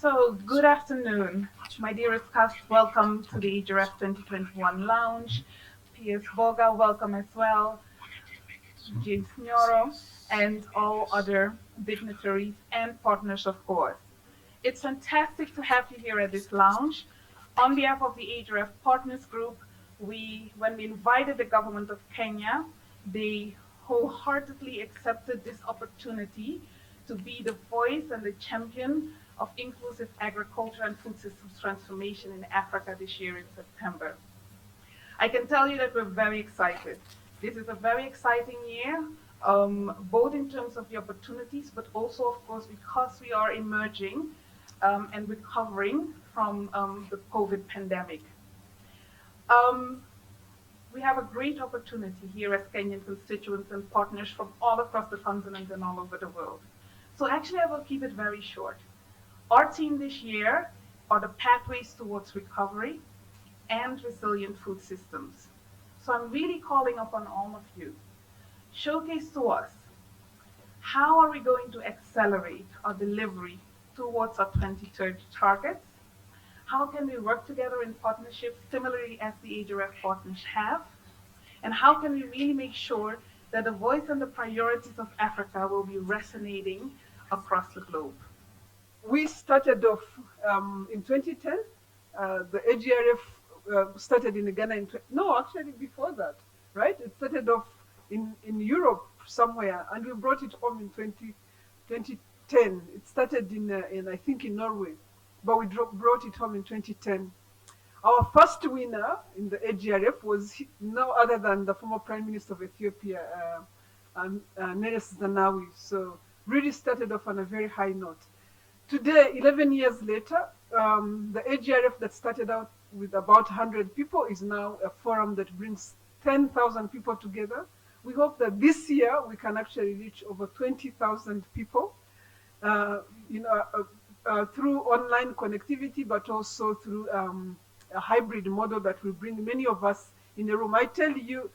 So, good afternoon, my dearest cast. Welcome to the AGRF 2021 Lounge. P.S. Boga, welcome as well. James Nyoro, and all other dignitaries and partners, of course. It's fantastic to have you here at this lounge. On behalf of the AGRF Partners Group, when we invited the government of Kenya, they wholeheartedly accepted this opportunity to be the voice and the champion of inclusive agriculture and food systems transformation in Africa this year in September. I can tell you that we're very excited. This is a very exciting year, both in terms of the opportunities, but also, of course, because we are emerging and recovering from the COVID pandemic. Um, we have a great opportunity here as Kenyan constituents and partners from all across the continent and all over the world. So actually, I will keep it very short. Our theme this year are the pathways towards recovery and resilient food systems. So I'm really calling upon all of you. Showcase to us, how are we going to accelerate our delivery towards our 2030 targets? How can we work together in partnership similarly as the AGRF partners have? And how can we really make sure that the voice and the priorities of Africa will be resonating across the globe? We started off in 2010. The AGRF started in Ghana no, actually before that, right? It started off in Europe somewhere, and we brought it home in 2010. It started in I think in Norway, but we brought it home in 2010. Our first winner in the AGRF was no other than the former Prime Minister of Ethiopia, Meles Zenawi. So really started off on a very high note. Today, 11 years later, the AGRF that started out with about 100 people is now a forum that brings 10,000 people together. We hope that this year we can actually reach over 20,000 people, through online connectivity, but also through a hybrid model that will bring many of us in a room. I tell you,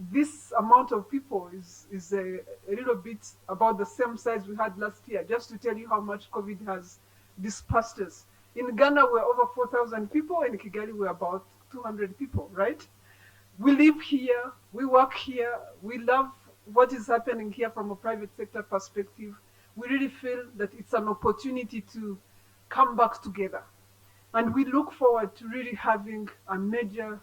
this amount of people is a little bit about the same size we had last year, just to tell you how much COVID has dispersed us. In Ghana, we're over 4,000 people. In Kigali, we're about 200 people, right? We live here, we work here, we love what is happening here from a private sector perspective. We really feel that it's an opportunity to come back together. And we look forward to really having a major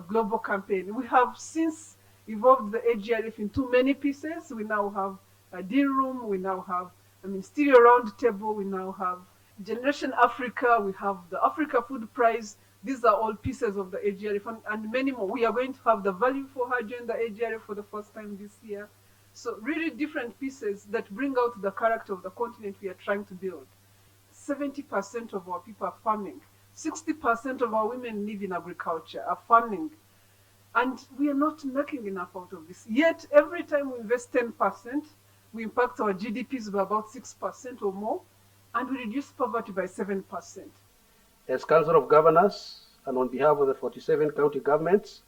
global campaign. We have since evolved the AGRF into many pieces. We now have a deal room, we now have a ministerial round table, we now have Generation Africa, we have the Africa Food Prize. These are all pieces of the AGRF and many more. We are going to have the Value for Her during the AGRF for the first time this year. So really different pieces that bring out the character of the continent we are trying to build. 70% of our people are farming. 60% of our women live in agriculture, are farming. And we are not making enough out of this. Yet, every time we invest 10%, we impact our GDPs by about 6% or more, and we reduce poverty by 7%. As Council of Governors, and on behalf of the 47 county governments,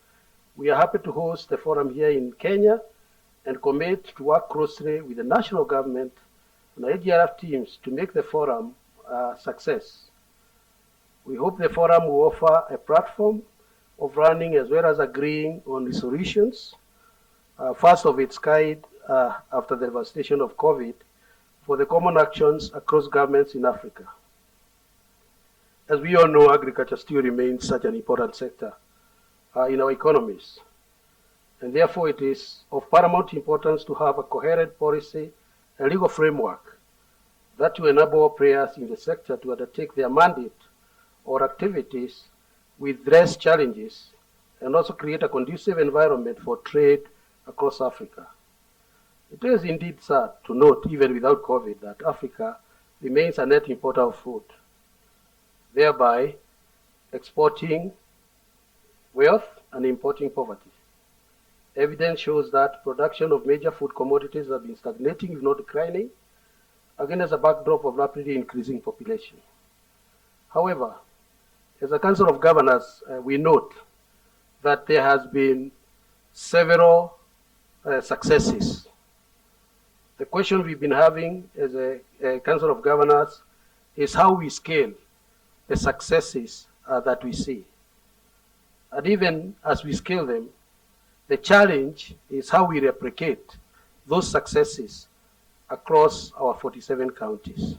we are happy to host the forum here in Kenya and commit to work closely with the national government and the AGRF teams to make the forum success. We hope the forum will offer a platform of running as well as agreeing on resolutions, first of its kind after the devastation of COVID, for the common actions across governments in Africa. As we all know, agriculture still remains such an important sector in our economies, and therefore it is of paramount importance to have a coherent policy and legal framework that will enable players in the sector to undertake their mandate or activities with less challenges and also create a conducive environment for trade across Africa. It is indeed sad to note, even without COVID, that Africa remains a net importer of food, thereby exporting wealth and importing poverty. Evidence shows that production of major food commodities have been stagnating, if not declining, against a backdrop of rapidly increasing population. However, as a Council of Governors, we note that there has been several successes. The question we've been having as a Council of Governors is how we scale the successes that we see. And even as we scale them, the challenge is how we replicate those successes across our 47 counties.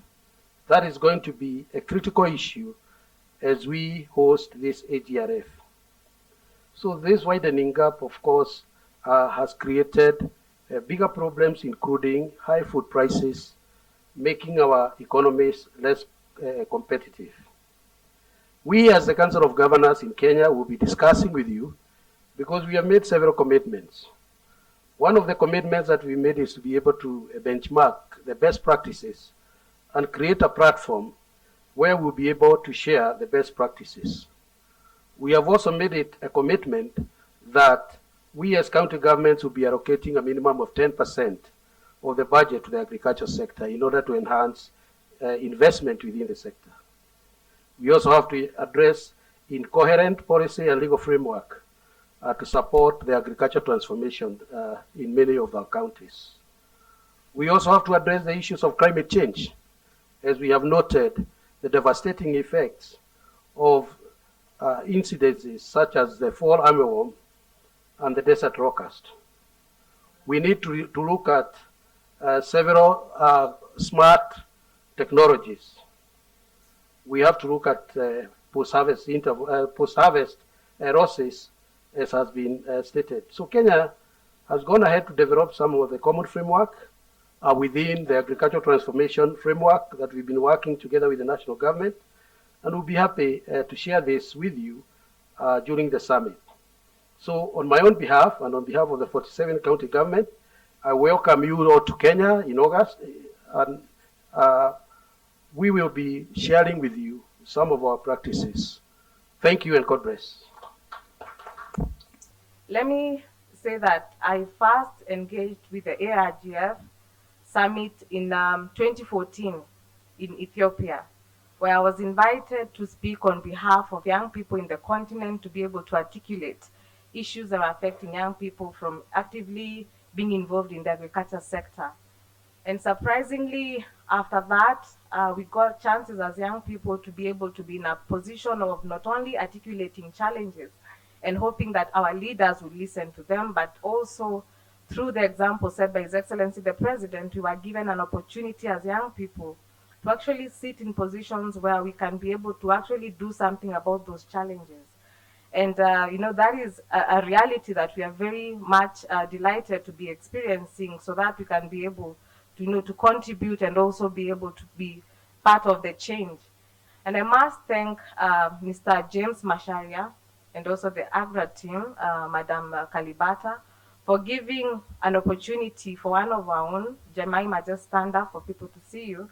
That is going to be a critical issue as we host this AGRF. So this widening gap, of course, has created bigger problems, including high food prices, making our economies less competitive. We, as the Council of Governors in Kenya, will be discussing with you because we have made several commitments. One of the commitments that we made is to be able to benchmark the best practices and create a platform where we'll be able to share the best practices. We have also made it a commitment that we as county governments will be allocating a minimum of 10% of the budget to the agriculture sector in order to enhance investment within the sector. We also have to address incoherent policy and legal framework to support the agriculture transformation in many of our counties. We also have to address the issues of climate change, as we have noted the devastating effects of incidences such as the fall armyworm and the desert locust. We need to look at several smart technologies. We have to look at post-harvest losses, as has been stated. So Kenya has gone ahead to develop some of the common framework within the agricultural transformation framework that we've been working together with the national government, and we'll be happy to share this with you during the summit. So on my own behalf and on behalf of the 47 county government, I welcome you all to Kenya in August, and we will be sharing with you some of our practices. Thank you and God bless. Let me say that I first engaged with the AGRF Summit in 2014 in Ethiopia, where I was invited to speak on behalf of young people in the continent to be able to articulate issues that are affecting young people from actively being involved in the agriculture sector. And surprisingly, after that, we got chances as young people to be able to be in a position of not only articulating challenges and hoping that our leaders would listen to them, but also through the example set by His Excellency the President, we were given an opportunity as young people to actually sit in positions where we can be able to actually do something about those challenges. And that is a reality that we are very much delighted to be experiencing, so that we can be able to, to contribute and also be able to be part of the change. And I must thank Mr. James Masharia and also the AGRA team, Madam Kalibata, for giving an opportunity for one of our own. Jemima, just stand up for people to see you.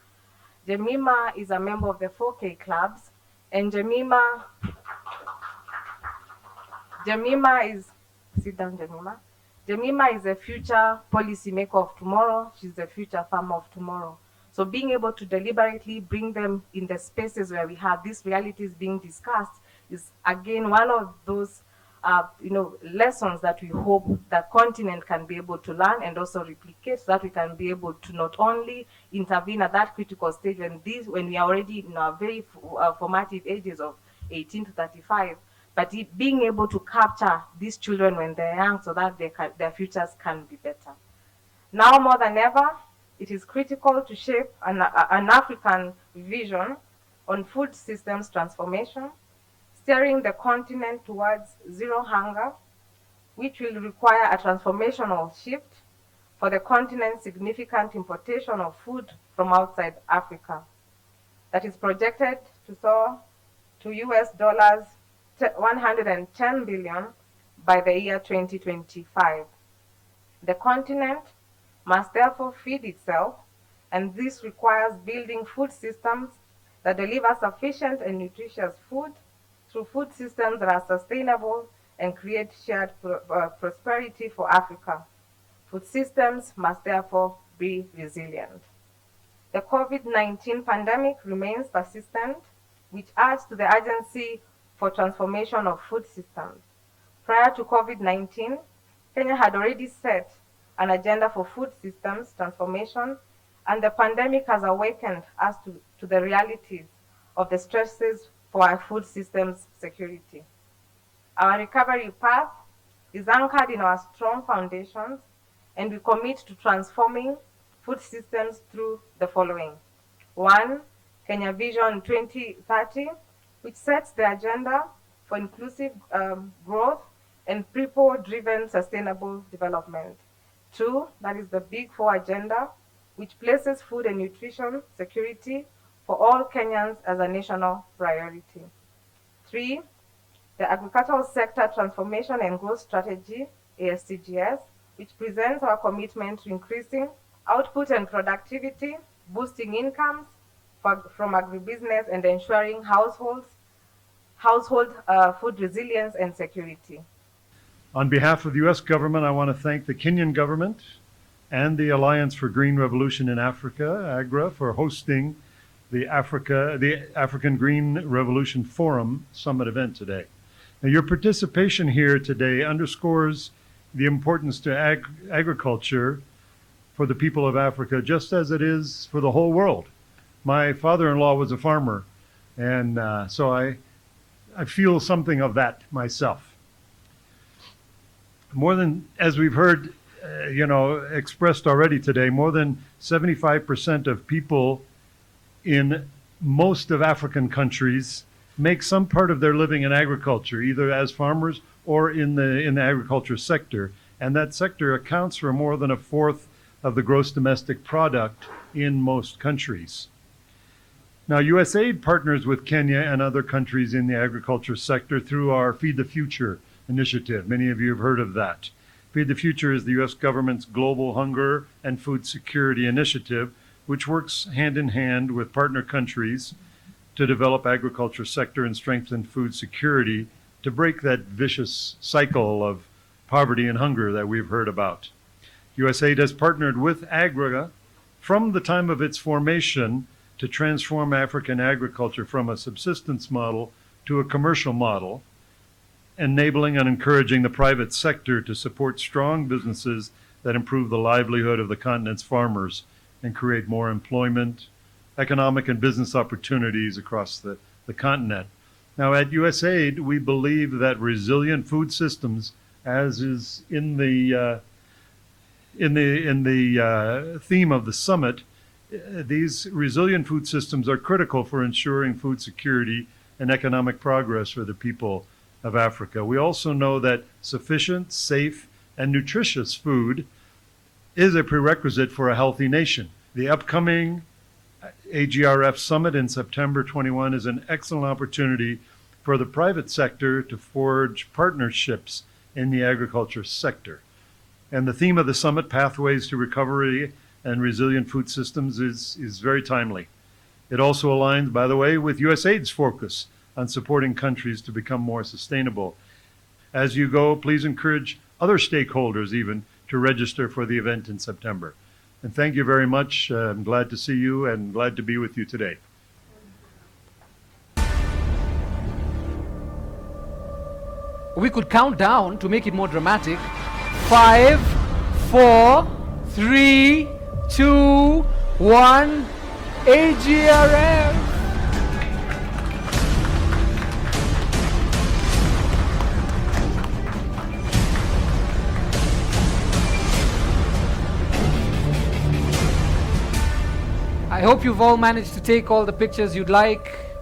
Jemima is a member of the 4K clubs, and Jemima is, sit down, Jemima. Jemima is a future policymaker of tomorrow. She's the future farmer of tomorrow. So being able to deliberately bring them in the spaces where we have these realities being discussed is again one of those lessons that we hope the continent can be able to learn and also replicate, so that we can be able to not only intervene at that critical stage when we are already in our very formative ages of 18 to 35, but being able to capture these children when they're young so that their futures can be better. Now more than ever, it is critical to shape an African vision on food systems transformation, steering the continent towards zero hunger, which will require a transformational shift for the continent's significant importation of food from outside Africa that is projected to soar to US dollars 110 billion by the year 2025. The continent must therefore feed itself, and this requires building food systems that deliver sufficient and nutritious food through food systems that are sustainable and create shared prosperity for Africa. Food systems must therefore be resilient. The COVID-19 pandemic remains persistent, which adds to the urgency for transformation of food systems. Prior to COVID-19, Kenya had already set an agenda for food systems transformation And the pandemic has awakened us to the realities of the stresses for our food systems security. Our recovery path is anchored in our strong foundations, and we commit to transforming food systems through the following. One, Kenya Vision 2030, which sets the agenda for inclusive growth and people-driven sustainable development. Two, that is the Big Four agenda, which places food and nutrition security for all Kenyans as a national priority. Three, the Agricultural Sector Transformation and Growth Strategy, ASTGS, which presents our commitment to increasing output and productivity, boosting incomes from agribusiness, and ensuring household food resilience and security. On behalf of the U.S. government, I want to thank the Kenyan government and the Alliance for Green Revolution in Africa, AGRA, for hosting the African Green Revolution Forum Summit event today. Now, your participation here today underscores the importance to agriculture for the people of Africa, just as it is for the whole world. My father-in-law was a farmer, and so I feel something of that myself. More than, as we've heard, expressed already today, more than 75% of people in most of African countries make some part of their living in agriculture, either as farmers or in the agriculture sector. And that sector accounts for more than a fourth of the gross domestic product in most countries. Now, USAID partners with Kenya and other countries in the agriculture sector through our Feed the Future initiative. Many of you have heard of that. Feed the Future is the U.S. government's global hunger and food security initiative, which works hand in hand with partner countries to develop agriculture sector and strengthen food security to break that vicious cycle of poverty and hunger that we've heard about. USAID has partnered with AGRA from the time of its formation to transform African agriculture from a subsistence model to a commercial model, enabling and encouraging the private sector to support strong businesses that improve the livelihood of the continent's farmers and create more employment, economic and business opportunities across the continent. Now, at USAID, we believe that resilient food systems, as is in the theme of the summit, these resilient food systems are critical for ensuring food security and economic progress for the people of Africa. We also know that sufficient, safe, and nutritious food is a prerequisite for a healthy nation. The upcoming AGRF Summit in September 21 is an excellent opportunity for the private sector to forge partnerships in the agriculture sector. And the theme of the summit, Pathways to Recovery and Resilient Food Systems, is very timely. It also aligns, by the way, with USAID's focus on supporting countries to become more sustainable. As you go, please encourage other stakeholders even to register for the event in September. And thank you very much. I'm glad to see you and glad to be with you today. We could count down to make it more dramatic. 5, 4, 3, 2, 1, AGRF! I hope you've all managed to take all the pictures you'd like.